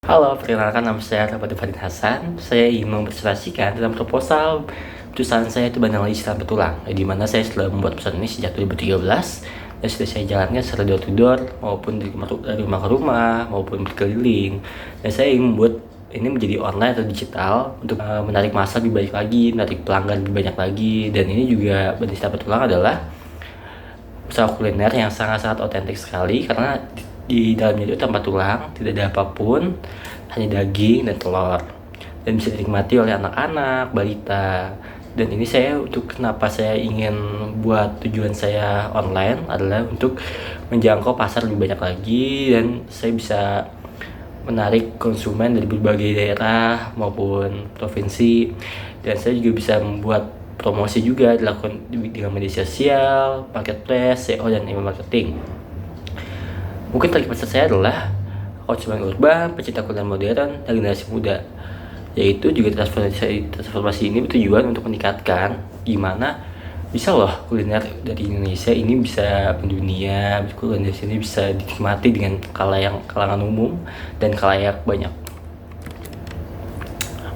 Halo, perkenalkan nama saya Rahmat Fadil Hasan. Saya ingin mempresentasikan tentang proposal perusahaan saya itu Bandang Islam Petulang, di mana saya sudah membuat perusahaan ini sejak 2013 dan sudah saya jalankan secara door to door maupun dari rumah ke rumah maupun berkeliling. Dan saya ingin membuat ini menjadi online atau digital untuk menarik massa lebih banyak lagi, menarik pelanggan lebih banyak lagi. Dan ini juga Bandang Islam Petulang adalah usaha kuliner yang sangat-sangat otentik sekali karena di dalamnya itu tanpa tulang, tidak ada apapun, hanya daging dan telur, dan bisa dinikmati oleh anak-anak, balita. Dan ini saya untuk kenapa saya ingin buat tujuan saya online adalah untuk menjangkau pasar lebih banyak lagi, dan saya bisa menarik konsumen dari berbagai daerah maupun provinsi. Dan saya juga bisa membuat promosi juga dilakukan dengan media sosial, marketplace, SEO, dan email marketing. Mungkin target pasar saya adalah konsumen urban, pecinta kuliner modern, dan generasi muda. Yaitu juga transformasi ini bertujuan untuk meningkatkan gimana bisa loh kuliner dari Indonesia ini bisa mendunia, kuliner di sini bisa dinikmati dengan kalangan umum dan khalayak banyak.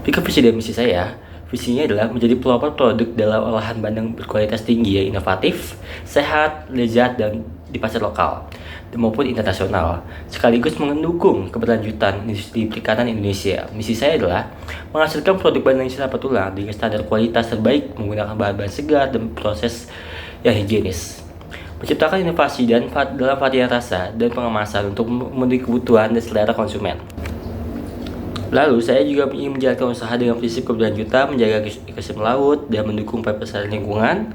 Jika visi dan misi saya, visinya adalah menjadi pelopor produk dalam olahan bandeng berkualitas tinggi, ya, inovatif, sehat, lezat, dan di pasar lokal maupun internasional, sekaligus mendukung keberlanjutan industri perikanan Indonesia. Misi saya adalah menghasilkan produk bandeng sinar petulang dengan standar kualitas terbaik menggunakan bahan-bahan segar dan proses yang higienis. Menciptakan inovasi dalam varian rasa dan pengemasan untuk memenuhi kebutuhan dan selera konsumen. Lalu, saya juga ingin menjalankan usaha dengan prinsip keberlanjutan, menjaga ekosistem laut, dan mendukung pelestarian lingkungan,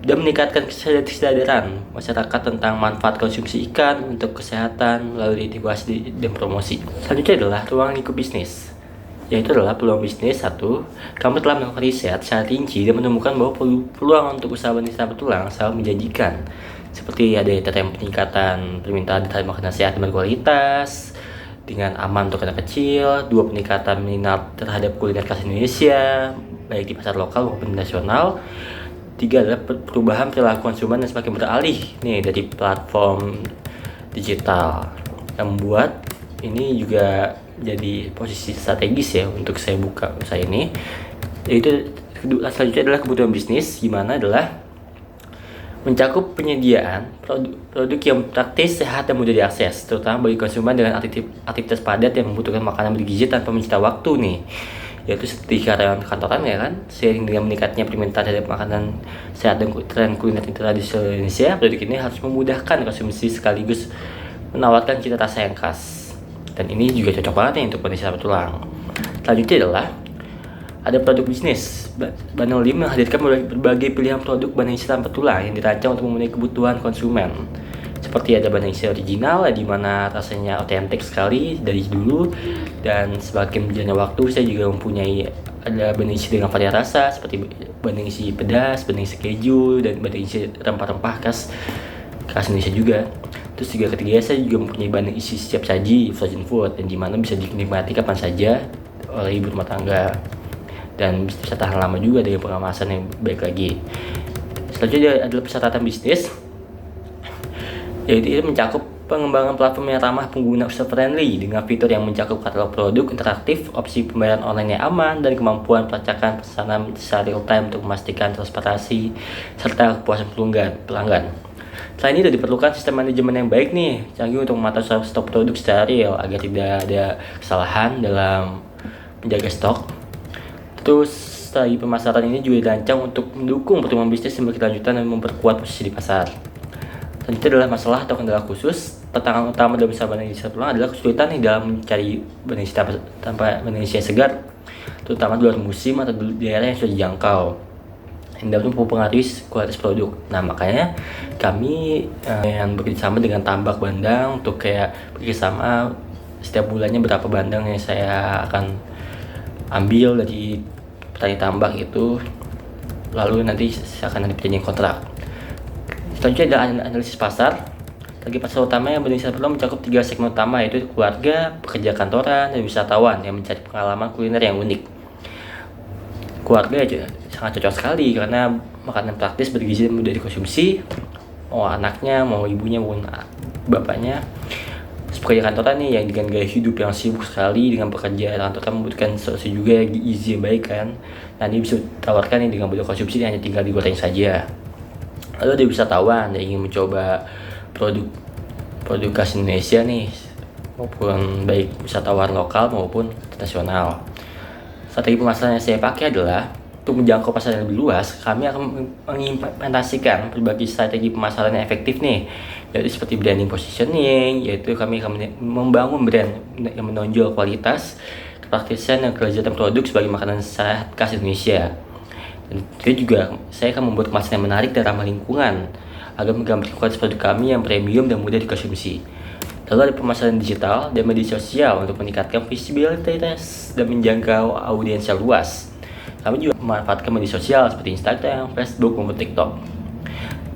dan meningkatkan kesadaran masyarakat tentang manfaat konsumsi ikan untuk kesehatan melalui edukasi dan promosi. Selanjutnya adalah ruang lingkup bisnis, yaitu adalah peluang bisnis. Satu, kami telah melakukan riset secara rinci dan menemukan bahwa peluang untuk usaha bisnis petulang sangat menjanjikan, seperti ada tren peningkatan permintaan terhadap makanan sehat dan berkualitas dengan aman untuk anak kecil. Dua, peningkatan minat terhadap kuliner khas Indonesia baik di pasar lokal maupun nasional. Tiga adalah perubahan perilaku konsumen yang semakin beralih nih dari platform digital, yang membuat ini juga jadi posisi strategis ya untuk saya buka usaha ini. Yaitu selanjutnya adalah kebutuhan bisnis, gimana adalah mencakup penyediaan produk yang praktis, sehat, dan mudah diakses, terutama bagi konsumen dengan aktivitas padat yang membutuhkan makanan bergizi tanpa menyita waktu nih, yaitu seperti karyawan kantoran, ya kan. Seiring dengan meningkatnya permintaan terhadap makanan sehat dan tren kuliner tradisional Indonesia, produk ini harus memudahkan konsumsi sekaligus menawarkan cita rasa yang khas. Dan ini juga cocok banget nih untuk Bandeng Sinar Petulang. Selanjutnya adalah ada produk bisnis. Bandeng Lim menghadirkan berbagai pilihan produk bandeng sinar petulang yang dirancang untuk memenuhi kebutuhan konsumen. Seperti ada bandeng isi original, di mana rasanya otentik sekali dari dulu, dan semakin berjalannya waktu saya juga mempunyai ada bandeng isi dengan varian rasa seperti bandeng isi pedas, bandeng isi keju, dan bandeng isi rempah-rempah khas Indonesia juga. Terus juga ketiga, saya juga mempunyai bandeng isi siap saji frozen food, dan dimana bisa dinikmati kapan saja oleh ibu rumah tangga, dan bisa tahan lama juga dengan pengemasan yang baik lagi. Selanjutnya adalah persyaratan bisnis, yaitu itu mencakup pengembangan platform yang ramah pengguna, user friendly, dengan fitur yang mencakup katalog produk interaktif, opsi pembayaran online yang aman, dan kemampuan pelacakan pesanan secara real time untuk memastikan transparansi serta kepuasan pelanggan. Selain itu diperlukan sistem manajemen yang baik nih, canggih untuk memantau stok produk secara real agar tidak ada kesalahan dalam menjaga stok. Terus strategi pemasaran ini juga dirancang untuk mendukung pertumbuhan bisnis yang berkelanjutan dan memperkuat posisi di pasar. Selanjutnya adalah masalah atau kendala khusus. Tantangan utama dalam usaha bandeng sinar petulang adalah kesulitan nih dalam mencari bandeng tanpa bandeng yang segar, terutama di luar musim atau di daerah yang sudah dijangkau, yang dapat mempengaruhi kualitas produk. Nah, makanya kami yang bekerjasama dengan tambak bandeng untuk kayak bekerjasama setiap bulannya berapa bandeng yang saya akan ambil dari petani tambak itu, lalu nanti saya akan ada perjanjian kontrak. Selanjutnya ada analisis pasar. Target pasar utama yang Bandeng Sinar Petulang mencakup 3 segmen utama, yaitu keluarga, pekerja kantoran, dan wisatawan yang mencari pengalaman kuliner yang unik. Keluarga aja sangat cocok sekali karena makanan praktis, bergizi, dan mudah dikonsumsi, mau anaknya, mau ibunya, maupun bapaknya. pekerja kantoran nih yang dengan gaya hidup yang sibuk sekali dengan pekerja kantoran membutuhkan solusi juga yang gizi yang baik kan. Nah ini bisa ditawarkan nih dengan model konsumsi yang hanya tinggal digoreng saja. Lalu ada wisatawan yang ingin mencoba produk khas Indonesia nih, maupun baik wisatawan lokal maupun internasional. Strategi pemasaran yang saya pakai adalah untuk menjangkau pasar yang lebih luas, kami akan mengimplementasikan berbagai strategi pemasaran yang efektif nih, yaitu seperti branding positioning, yaitu kami akan membangun brand yang menonjol kualitas, kepraktisan dan kelezatan produk sebagai makanan sehat khas Indonesia. Dan juga saya akan membuat kemasan yang menarik dan ramah lingkungan agar menggambarkan kualitas produk kami yang premium dan mudah dikonsumsi. Lalu ada pemasaran digital dan media sosial untuk meningkatkan visibilitas dan menjangkau audiens yang luas. Kami juga memanfaatkan media sosial seperti Instagram, Facebook, maupun TikTok.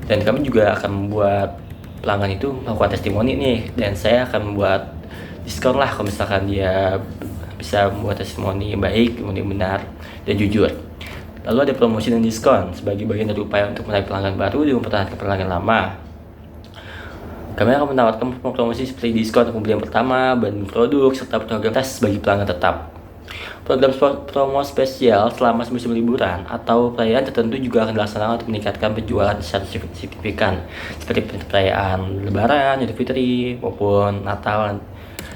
Dan kami juga akan membuat pelanggan itu melakukan testimoni nih, dan saya akan membuat diskon lah kalau misalkan dia bisa membuat testimoni yang baik, kemudian benar, dan jujur. Lalu ada promosi dan diskon sebagai bagian dari upaya untuk menarik pelanggan baru dan mempertahankan pelanggan lama. Kami akan menawarkan promosi seperti diskon untuk pembelian pertama, banding produk, serta program tes bagi pelanggan tetap. Program promo spesial selama musim liburan atau perayaan tertentu juga akan dilaksanakan untuk meningkatkan penjualan secara signifikan, seperti perayaan Lebaran, Idul Fitri, maupun Natal.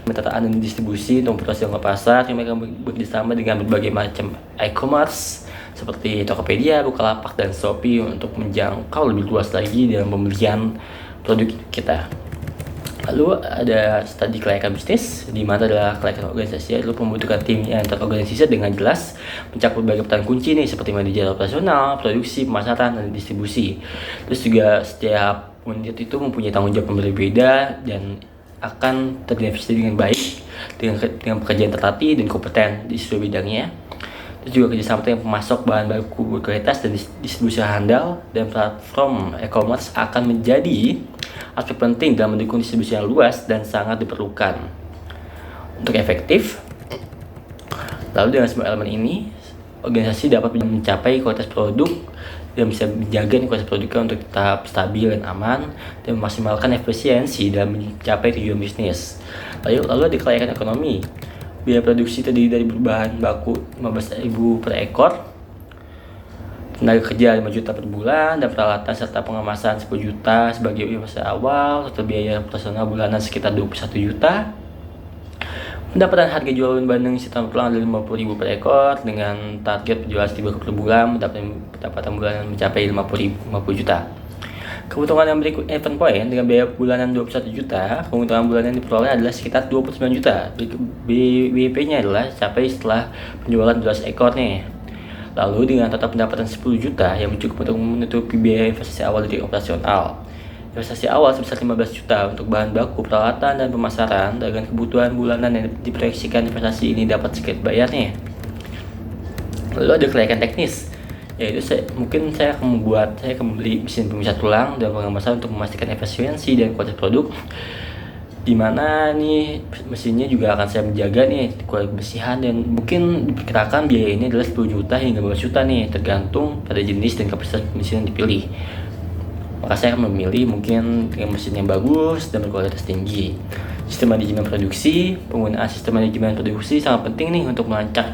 Pemetaan dan distribusi untuk promosi ke pasar, kami akan bekerjasama dengan berbagai macam e-commerce seperti Tokopedia, Bukalapak, dan Shopee untuk menjangkau lebih luas lagi dalam pembelian produk kita. Lalu ada studi kelayakan bisnis, di mana adalah kelayakan organisasi adalah membutuhkan tim yang terorganisasi dengan jelas, mencakup berbagai peran kunci nih seperti manajer operasional, produksi, pemasaran, dan distribusi. Terus juga setiap unit itu mempunyai tanggung jawab yang berbeda dan akan terdefinisi dengan baik dengan pekerjaan terlatih dan kompeten di sesuai bidangnya. Terus juga kerjasama dengan pemasok bahan baku berkualitas dan distribusi handal dan platform e-commerce akan menjadi aspek penting dalam mendukung distribusi yang luas dan sangat diperlukan untuk efektif. Lalu dengan semua elemen ini, organisasi dapat mencapai kualitas produk dan bisa menjaga kualitas produknya untuk tetap stabil dan aman dan memaksimalkan efisiensi dalam mencapai tujuan bisnis. Lalu ada kelayakan ekonomi. Biaya produksi terdiri dari bahan baku 15.000 per ekor, tenaga kerja 5 juta per bulan, dan peralatan serta pengemasan 10 juta sebagai biaya awal, serta biaya operasional bulanan sekitar 21 juta. Pendapatan harga jual bandeng sistem pulang dari 50.000 per ekor dengan target penjualan 1.000 per bulan, pendapatan bulanan mencapai 50 juta. Keuntungan yang berikut event point dengan biaya bulanan 21 juta, keuntungan bulanan yang diperoleh adalah sekitar 29 juta. BWP-nya adalah capai setelah penjualan 12 ekor nih. Lalu dengan total pendapatan 10 juta yang cukup untuk menutupi biaya investasi awal dari operasional. Investasi awal sebesar 15 juta untuk bahan baku, peralatan, dan pemasaran. Dengan kebutuhan bulanan yang diproyeksikan investasi ini dapat segera bayar nih. Lalu ada kelayakan teknis, yaitu saya akan membeli mesin pemisah tulang dan pengemasan untuk memastikan efisiensi dan kualitas produk, di mana nih mesinnya juga akan saya menjaga nih kualitas kebersihan, dan mungkin diperkirakan biaya ini adalah 10 juta hingga 15 juta nih tergantung pada jenis dan kapasitas mesin yang dipilih. Maka saya akan memilih mungkin dengan mesin yang bagus dan berkualitas tinggi. Sistem manajemen produksi, penggunaan sistem manajemen produksi sangat penting nih untuk melacak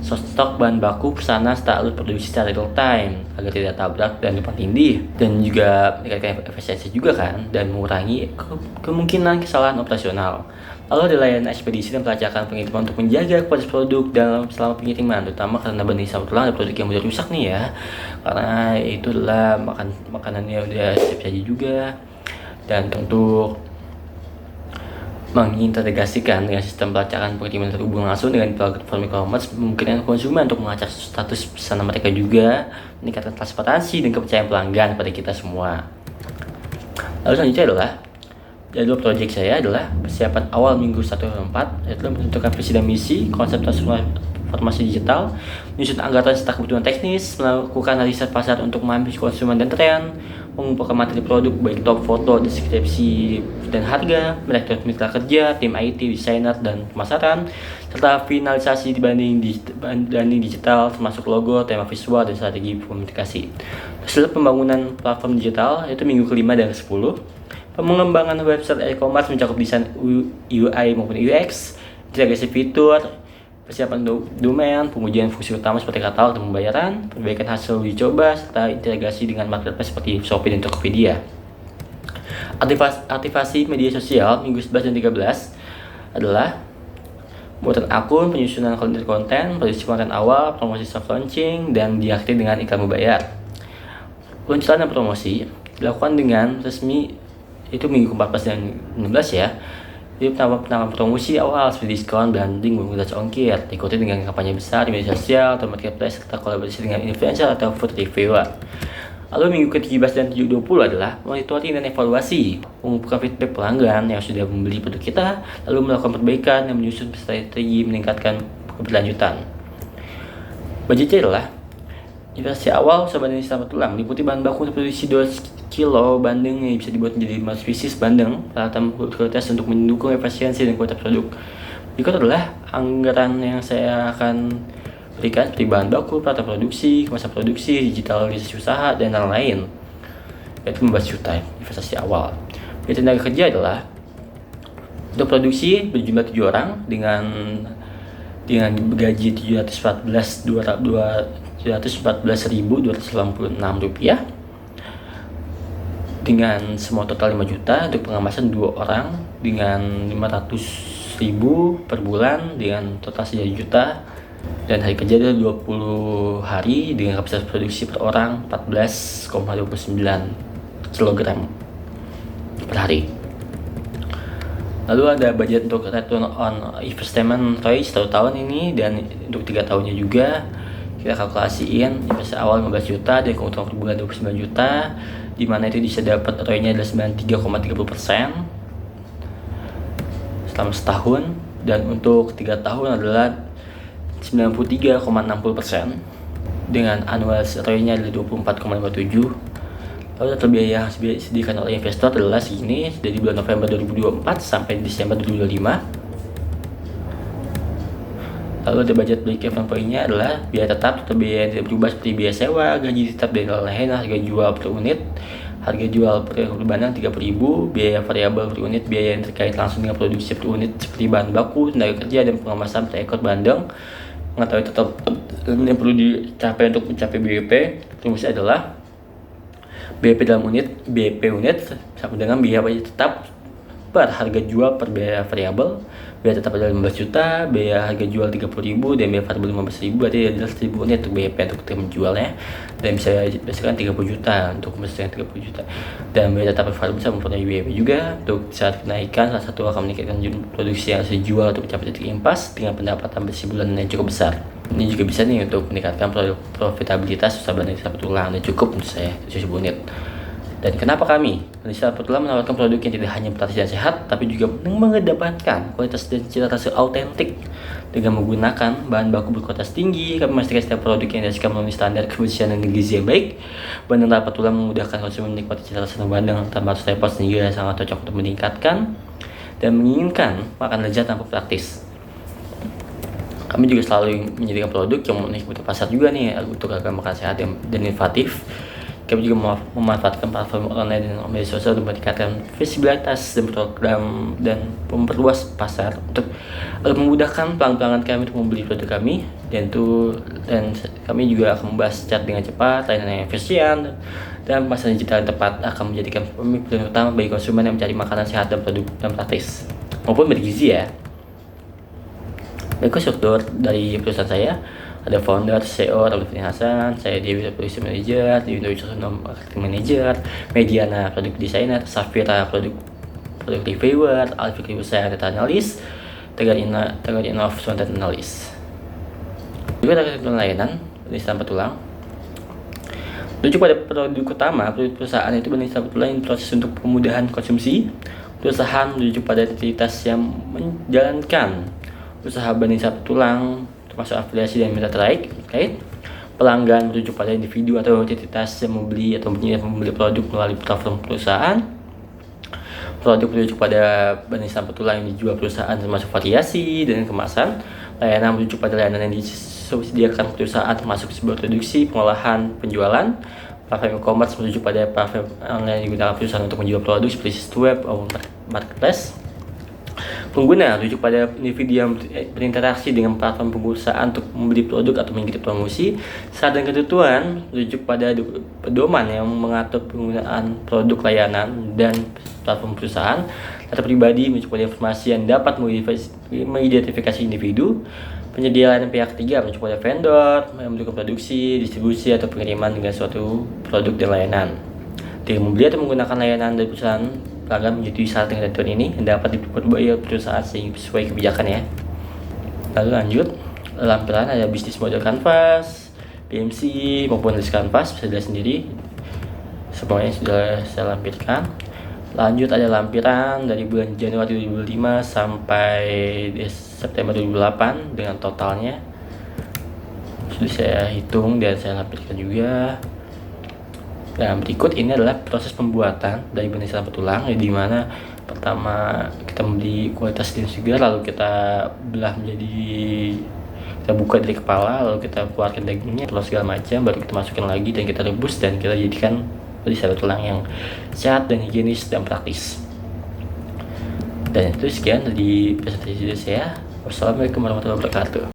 stok bahan baku, pesanan, serta alur produksi secara real time agar tidak tabrak dan tumpang tindih, dan juga meningkatkan efisiensi juga kan, dan mengurangi kemungkinan kesalahan operasional. Lalu ada layanan ekspedisi dan pelacakan pengiriman untuk menjaga kualitas produk selama pengiriman, terutama karena banding sama tulang ada produk yang mudah rusak nih ya, karena itu adalah makanannya udah siap saji juga. Dan untuk mengintegrasikan dengan sistem pelacakan pengiriman terhubung langsung dengan platform e-commerce, memungkinkan konsumen untuk melacak status pesanan mereka, juga meningkatkan transparansi dan kepercayaan pelanggan pada kita semua. Lalu selanjutnya adalah jadwal proyek saya adalah persiapan awal minggu 1-4, yaitu menentukan visi dan misi, konsep transformasi digital, menyusun anggaran serta kebutuhan teknis, melakukan riset pasar untuk memahami konsumen dan tren, mengumpulkan materi produk baik top foto, deskripsi dan harga, merekrut mitra kerja, tim IT, desainer, dan pemasaran, serta finalisasi dibanding digital termasuk logo, tema visual, dan strategi komunikasi. Hasil pembangunan platform digital itu minggu kelima dan ke-10. Pengembangan website e-commerce mencakup desain UI maupun UX, integrasi fitur, persiapan domain, pengujian fungsi utama seperti katalog dan pembayaran, perbaikan hasil uji coba, serta integrasi dengan marketplace seperti Shopee dan Tokopedia. Aktivasi media sosial minggu 11 dan 13 adalah buatan akun, penyusunan konten, produksi konten awal, promosi soft launching, dan diakhiri dengan iklan berbayar. Peluncuran dan promosi dilakukan dengan resmi itu minggu ke-14 dan 16 ya. Jadi penawaran promosi awal seperti diskon, branding, bonus ongkir, diikuti dengan kampanye besar di media sosial atau marketplace serta kolaborasi dengan influencer atau food reviewer. Lalu minggu ke-17 dan 20 adalah monitoring dan evaluasi, mengumpulkan feedback pelanggan yang sudah membeli produk kita, lalu melakukan perbaikan dan menyusun strategi meningkatkan keberlanjutan. Budgetnya adalah investasi awal usaha bandeng selama tulang, meliputi bahan baku untuk produksi 2 kilo bandeng yang bisa dibuat menjadi spesies bandeng, peralatan kualitas untuk mendukung efisiensi dan kualitas produk. Berikut adalah anggaran yang saya akan berikan seperti bahan baku, peralatan produksi, kemasan produksi, digitalisasi usaha, dan lain-lain. Yaitu 15 juta investasi awal. Biaya tenaga kerja adalah untuk produksi berjumlah 7 orang dengan gaji 714.286 rupiah, dengan semua total 5 juta. Untuk pengemasan 2 orang dengan 500.000 per bulan dengan total 1 juta, dan hari kerja adalah 20 hari dengan kapasitas produksi per orang 14,29 kg per hari. Lalu ada budget untuk return on investment ROI 1 tahun ini, dan untuk 3 tahunnya juga kita kalkulasiin investasi awal 15 juta dan keuntungan per bulan 29 juta, di mana itu bisa dapat ROI-nya adalah 93,30% selama setahun, dan untuk 3 tahun adalah 93,60% dengan annual ROI-nya adalah 24,57. Lalu total biaya yang disediakan oleh investor adalah segini dari bulan November 2024 sampai Desember 2025. Lalu ada budget break-even point-nya adalah biaya tetap, total biaya yang tidak berubah seperti biaya sewa, gaji tetap dan lain-lain, harga jual per unit, harga jual per bandeng 30.000, biaya variabel per unit, biaya yang terkait langsung dengan produksi per unit seperti bahan baku, tenaga kerja, dan pengemasan per ekor bandeng. Mengetahui total yang perlu dicapai untuk mencapai BEP, rumusnya adalah BEP dalam unit, BEP unit sama dengan biaya tetap per harga jual per biaya variabel. Biaya tetap adalah 15 juta, biaya harga jual 30.000, dan biaya variabel 15.000, berarti adalah 1.000 unit untuk BEP untuk menjualnya, dan bisa biasakan 30 juta untuk memesan 30 juta. Dan biaya tetap variabel bisa mempunyai BEP juga. Untuk saat kenaikan, salah satu akan meningkatkan produksi yang harus dijual untuk mencapai titik impas dengan pendapatan bersih bulanan yang cukup besar. Ini juga bisa nih untuk meningkatkan profitabilitas usaha bandeng sapi tulang, dan cukup untuk saya 7 unit. Dan kenapa kami Bandeng Sapi Tulang menawarkan produk yang tidak hanya praktis dan sehat, tapi juga mengedepankan kualitas dan cita rasa autentik. Dengan menggunakan bahan baku berkualitas tinggi, kami memastikan setiap produk yang dihasilkan memenuhi standar kebersihan dan gizi yang baik. Bandeng Sapi Tulang memudahkan konsumen menikmati cita rasa bandeng tanpa harus repot, sehingga sangat cocok untuk meningkatkan dan menginginkan makan lezat tanpa praktis. Kami juga selalu menyediakan produk yang memenuhi kebutuhan pasar juga nih untuk agar makan sehat dan inovatif. Kami juga memanfaatkan platform online dan media sosial untuk meningkatkan visibilitas dan program dan memperluas pasar untuk memudahkan pelanggan kami untuk membeli produk kami, dan kami juga akan membahas cat dengan cepat, layanan yang efisien, dan pemasaran digital yang tepat akan menjadikan pilihan utama bagi konsumen yang mencari makanan sehat dan produk dan praktis maupun bergizi ya. Berikut struktur dari perusahaan saya. Ada founder, CEO, Raffi Hasan, saya Dewi Production Manager, Dewi Marketing Manager, Mediana Product Designer, Safira Product Reviewer, Alfie saya Data Analyst, Tegar Innov Content Analyst. Juga ada layanan Bandeng Sapi Tulang. Tujuh pada produk utama perusahaan itu Bandeng Sapi Tulang, proses untuk kemudahan konsumsi. Perusahaan menuju pada aktivitas yang menjalankan usaha Bandeng Sapi Tulang, masuk afiliasi dan mitra terkait. Pelanggan merujuk pada individu atau entitas yang membeli atau membeli produk melalui platform perusahaan. Produk merujuk pada Bandeng Sapi Tulang yang dijual perusahaan termasuk variasi dan kemasan. Layanan merujuk pada layanan yang disediakan perusahaan termasuk sebuah produksi, pengolahan, penjualan. Platform e-commerce merujuk pada platform online yang digunakan perusahaan untuk menjual produk seperti situs web atau marketplace. Pengguna rujuk pada individu yang berinteraksi dengan platform perusahaan untuk membeli produk atau mengikuti promosi. Syarat dan ketentuan rujuk pada pedoman yang mengatur penggunaan produk layanan dan platform perusahaan. Data pribadi merujuk pada informasi yang dapat mengidentifikasi individu. Penyedia layanan pihak ketiga merujuk pada vendor yang mendukung produksi, distribusi, atau pengiriman dengan suatu produk dan layanan. Dengan membeli atau menggunakan layanan dari perusahaan, pelanggan menyetujui syarat dan ketentuan ini yang dapat diperbuat oleh perusahaan sesuai kebijakan ya. Lalu lanjut, lampiran ada bisnis model kanvas, PMC maupun list kanvas bisa dilihat sendiri. Semuanya sudah saya lampirkan. Lanjut ada lampiran dari bulan Januari 2005 sampai September 2008 dengan totalnya. Sudah saya hitung dan saya lampirkan juga. Nah, berikut ini adalah proses pembuatan dari benih sampah tulang, di mana pertama kita membeli kualitas yang segar, lalu kita belah kita buka dari kepala, lalu kita keluarkan dagingnya, telur segala macam, baru kita masukkan lagi dan kita rebus dan kita jadikan benih sampah tulang yang sehat dan higienis dan praktis. Dan itu sekian dari presentasi saya. Wassalamualaikum warahmatullahi wabarakatuh.